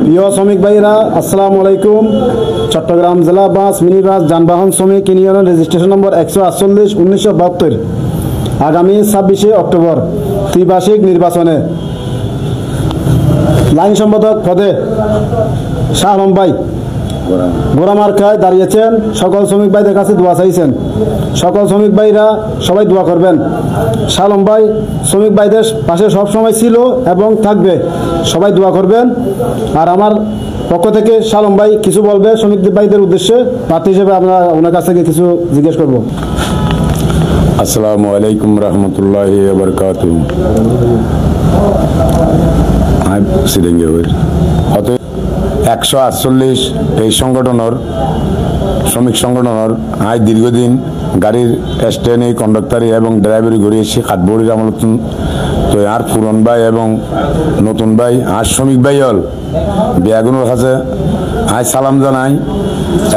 প্রিয় শ্রমিক ভাইরা, আসসালামু আলাইকুম। চট্টগ্রাম জেলা বাস মিনি বাস যানবাহন শ্রমিক ইউনিয়নের রেজিস্ট্রেশন নম্বর 148/1972 আগামী 26শে অক্টোবর ত্রিবার্ষিক নির্বাচনে লাইন সম্পাদক পদে শাহ আলম ভাই গোড়া মার্কায় দাঁড়িয়েছেন। সকল শ্রমিক ভাইদের কাছে দোয়া চাইছেন। সকল শ্রমিক ভাইরা সবাই দোয়া করবেন। শাহ আলম ভাই শ্রমিক ভাইদের পাশে সবসময় ছিল এবং থাকবে, সবাই দোয়া করবেন। আর আমার পক্ষ থেকে শাহ আলম ভাই কিছু বলবে শ্রমিক ভাইদের উদ্দেশ্যে, প্রার্থী হিসেবে আমরা ওনার কাছ থেকে কিছু জিজ্ঞেস করব। আসসালামু আলাইকুম রহমতুল্লাহি ওয়া বারাকাতুহু। অতএব 148 এই সংগঠনের শ্রমিক সংগঠনের আজ দীর্ঘদিন গাড়ির স্ট্যান্ডে কন্ডাক্টারি এবং ড্রাইভারি ঘুরিয়েছি খাটবড়ির আমলতন। তো আর পুরন ভাই এবং নতুন ভাই আর শ্রমিক ভাই হল বেগুনের কাছে আজ সালাম জানাই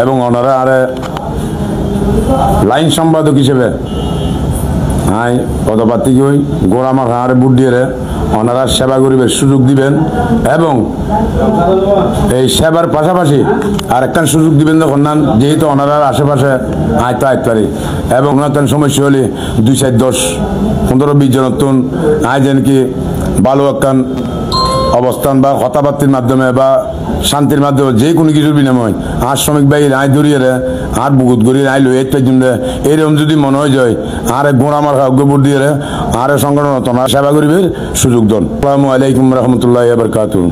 এবং ওনারা আরে লাইন সম্পাদক হিসেবে আই পদপ্রার্থী হই গোড়া মাখা আরে বুট দিয়ে ওনারা সেবা করিবার সুযোগ দিবেন এবং এই সেবার পাশাপাশি আর একটা সুযোগ দিবেন যখন না, যেহেতু ওনারা আশেপাশে আয়তো আয়ত পারি এবং ওনার সমস্যা হলে 2, 4, 10, 15, 20 জনতন আয় যেন কি ভালো একখান অবস্থান বা কথাবার্তির মাধ্যমে বা শান্তির মাধ্যমে যে কোনো কিছুর বিনিময় আর শ্রমিক ভাই আয় ধরিয়ে আর বুকুত গড়িয়ে আইলো একটা জন্য এরকম যদি মনে হয় যায় আর গোড়া আমার ভোট দিয়ে আর সংগঠন সেবা করিবে সুযোগ দেন। আসসালামু আলাইকুম রহমতুল্লাহ বারকাতুহু।